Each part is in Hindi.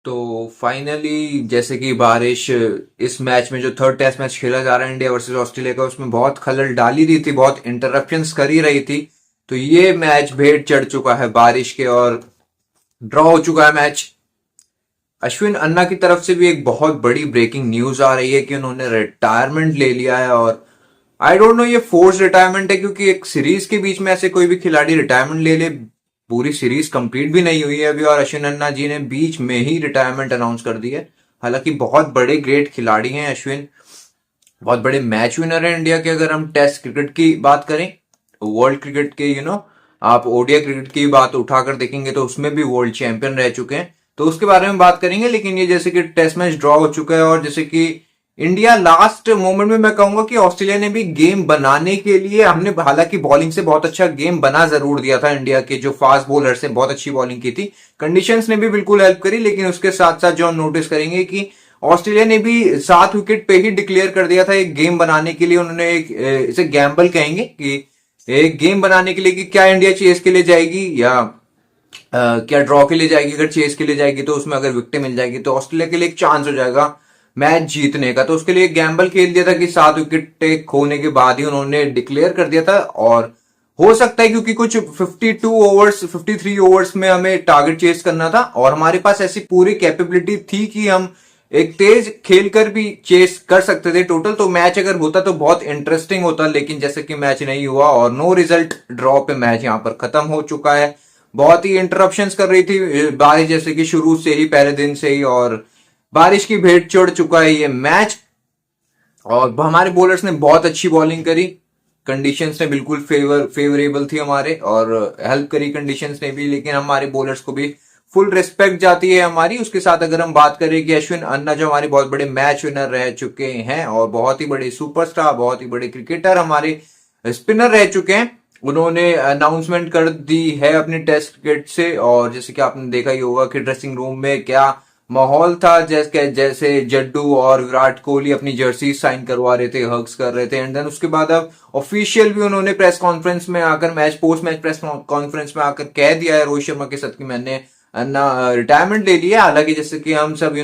तो फाइनली जैसे कि बारिश इस मैच में जो थर्ड टेस्ट मैच खेला जा रहा है इंडिया वर्सेस ऑस्ट्रेलिया का, उसमें बहुत खलल डाली रही थी, बहुत इंटरप्शंस कर ही रही थी। तो ये मैच भेड़ चढ़ चुका है बारिश के और ड्रॉ हो चुका है मैच। अश्विन अन्ना की तरफ से भी एक बहुत बड़ी ब्रेकिंग न्यूज आ रही है कि उन्होंने रिटायरमेंट ले लिया है। और आई डोंट नो ये फोर्स रिटायरमेंट है, क्योंकि एक सीरीज के बीच में ऐसे कोई भी खिलाड़ी रिटायरमेंट ले ले, पूरी सीरीज कंप्लीट भी नहीं हुई है अभी और अश्विन अन्ना जी ने बीच में ही रिटायरमेंट अनाउंस कर दी है। हालांकि बहुत बड़े ग्रेट खिलाड़ी हैं अश्विन, बहुत बड़े मैच विनर हैं इंडिया के। अगर हम टेस्ट क्रिकेट की बात करें, वर्ल्ड क्रिकेट के आप ओडीआई क्रिकेट की बात उठाकर देखेंगे तो उसमें भी वर्ल्ड चैंपियन रह चुके हैं, तो उसके बारे में बात करेंगे। लेकिन ये जैसे कि टेस्ट मैच ड्रॉ हो चुका है और जैसे कि इंडिया लास्ट मोमेंट में, मैं कहूंगा कि ऑस्ट्रेलिया ने भी गेम बनाने के लिए, हमने हालांकि बॉलिंग से बहुत अच्छा गेम बना जरूर दिया था, इंडिया के जो फास्ट बॉलर से बहुत अच्छी बॉलिंग की थी, कंडीशंस ने भी बिल्कुल हेल्प करी। लेकिन उसके साथ साथ जो हम नोटिस करेंगे कि ऑस्ट्रेलिया ने भी 7 विकेट पे ही डिक्लेयर कर दिया था एक गेम बनाने के लिए। उन्होंने एक इसे गैम्बल कहेंगे कि एक गेम बनाने के लिए कि क्या इंडिया चेस के लिए जाएगी या क्या ड्रॉ के लिए जाएगी। अगर चेस के लिए जाएगी तो उसमें अगर विकेट मिल जाएगी तो ऑस्ट्रेलिया के लिए एक चांस हो जाएगा मैच जीतने का। तो उसके लिए गैम्बल खेल दिया था कि 7 विकेट खोने के बाद ही उन्होंने डिक्लेयर कर दिया था। और हो सकता है क्योंकि कुछ 52 ओवर्स 53 ओवर्स में हमें टारगेट चेस करना था और हमारे पास ऐसी पूरी कैपेबिलिटी थी कि हम एक तेज खेलकर भी चेस कर सकते थे टोटल। तो मैच अगर होता तो बहुत इंटरेस्टिंग होता, लेकिन जैसे कि मैच नहीं हुआ और नो रिजल्ट ड्रॉ पे मैच यहां पर खत्म हो चुका है। बहुत ही इंटरप्शंस कर रही थी बारिश, जैसे कि शुरू से ही, पहले दिन से ही, और बारिश की भेंट चढ़ चुका है ये मैच। और हमारे बॉलर्स ने बहुत अच्छी बॉलिंग करी, कंडीशंस ने बिल्कुल फेवरेबल थी हमारे और हेल्प करी कंडीशंस ने भी। लेकिन हमारे बॉलर्स को भी फुल रिस्पेक्ट जाती है हमारी। उसके साथ अगर हम बात करें कि अश्विन अन्ना जो हमारे बहुत बड़े मैच विनर रह चुके हैं और बहुत ही बड़े सुपरस्टार, बहुत ही बड़े क्रिकेटर, हमारे स्पिनर रह चुके हैं, उन्होंने अनाउंसमेंट कर दी है अपने टेस्ट क्रिकेट से। और जैसे कि आपने देखा ही होगा कि ड्रेसिंग रूम में क्या माहौल था, जैसे जैसे जड्डू और विराट कोहली अपनी जर्सी साइन करवा रहे थे, हग्स कर रहे थे। एंड देन उसके बाद अब ऑफिशियल भी उन्होंने प्रेस कॉन्फ्रेंस में आकर, match post match press conference में आकर कह दिया है रोहित शर्मा के साथ कि मैंने रिटायरमेंट ले लिया। हालांकि जैसे कि हम सब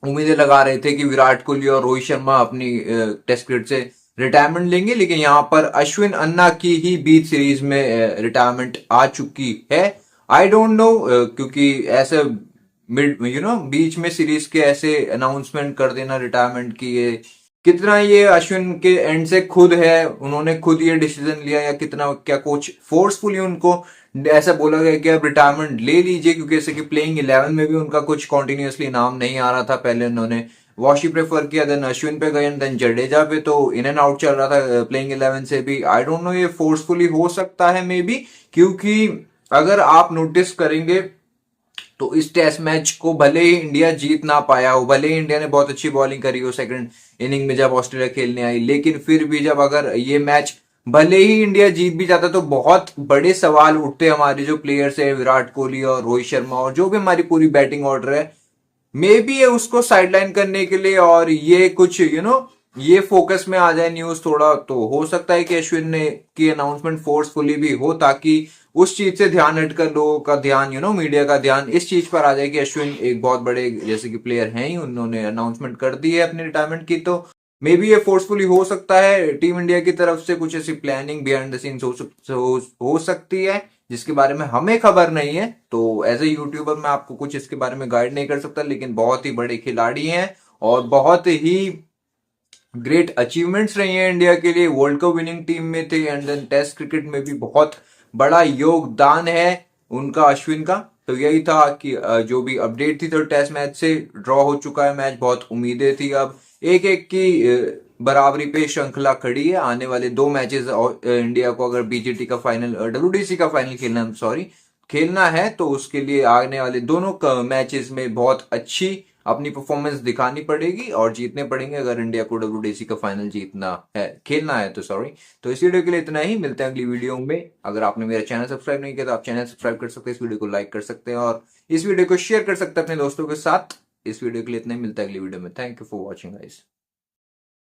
उम्मीदें लगा रहे थे कि विराट कोहली और रोहित शर्मा अपनी टेस्ट क्रिकेट से रिटायरमेंट लेंगे, लेकिन यहां पर अश्विन अन्ना की ही बीच सीरीज में रिटायरमेंट आ चुकी है। आई डोंट नो, क्योंकि ऐसे मिड बीच में सीरीज के ऐसे अनाउंसमेंट कर देना रिटायरमेंट की, ये कितना ये अश्विन के एंड से खुद है, उन्होंने खुद ये डिसीजन लिया, या कितना क्या कोच फोर्सफुली उनको ऐसा बोला गया कि आप रिटायरमेंट ले लीजिए। क्योंकि जैसे कि प्लेइंग 11 में भी उनका कुछ कॉन्टिन्यूसली नाम नहीं आ रहा था, पहले उन्होंने वॉशी प्रेफर किया, देन अश्विन पे गए, देन जडेजा पे, तो इन एंड आउट चल रहा था प्लेइंग 11 से भी। आई डोंट नो, ये फोर्सफुली हो सकता है मे बी, क्योंकि अगर आप नोटिस करेंगे तो इस टेस्ट मैच को भले ही इंडिया जीत ना पाया हो, भले ही इंडिया ने बहुत अच्छी बॉलिंग करी हो सेकंड इनिंग में जब ऑस्ट्रेलिया खेलने आई, लेकिन फिर भी जब अगर ये मैच भले ही इंडिया जीत भी जाता तो बहुत बड़े सवाल उठते हमारे जो प्लेयर्स है, विराट कोहली और रोहित शर्मा और जो भी हमारी पूरी बैटिंग ऑर्डर है, मे बी ये उसको साइडलाइन करने के लिए और ये कुछ ये फोकस में आ जाए न्यूज थोड़ा। तो हो सकता है कि अश्विन ने की अनाउंसमेंट फोर्सफुली भी हो, ताकि उस चीज से ध्यान हटकर लोगों का ध्यान, मीडिया का ध्यान इस चीज पर आ जाए कि अश्विन एक बहुत बड़े जैसे कि प्लेयर हैं ही, उन्होंने अनाउंसमेंट कर दी है अपनी रिटायरमेंट की। तो मे बी ये फोर्सफुली हो सकता है, टीम इंडिया की तरफ से कुछ ऐसी प्लानिंग बिहाइंड द सीन्स हो सकती है जिसके बारे में हमें खबर नहीं है। तो एज ए यूट्यूबर मैं आपको कुछ इसके बारे में गाइड नहीं कर सकता, लेकिन बहुत ही बड़े खिलाड़ी हैं और बहुत ही ग्रेट अचीवमेंट्स रही हैं इंडिया के लिए, वर्ल्ड कप विनिंग टीम में थे, एंड देन टेस्ट क्रिकेट में भी बहुत बड़ा योगदान है उनका, अश्विन का। तो यही था कि जो भी अपडेट थी, तो टेस्ट मैच से ड्रॉ हो चुका है मैच, बहुत उम्मीदें थी, अब एक एक की बराबरी पे श्रृंखला खड़ी है। आने वाले 2 मैचेस इंडिया को अगर बीजीटी का फाइनल, डब्ल्यूडीसी का फाइनल खेलना, सॉरी, खेलना है, तो उसके लिए आने वाले दोनों मैचेस में बहुत अच्छी अपनी परफॉर्मेंस दिखानी पड़ेगी और जीतने पड़ेंगे अगर इंडिया को डब्ल्यूडीसी का फाइनल जीतना है, खेलना है तो, सॉरी। तो इस वीडियो के लिए इतना ही, मिलते हैं अगली वीडियो में। अगर आपने मेरा चैनल सब्सक्राइब नहीं किया तो आप चैनल सब्सक्राइब कर सकते हैं, इस वीडियो को लाइक कर सकते हैं और इस वीडियो को शेयर कर सकते हैं अपने दोस्तों के साथ। इस वीडियो के लिए इतना ही, मिलता है अगली वीडियो में। Thank you for watching guys.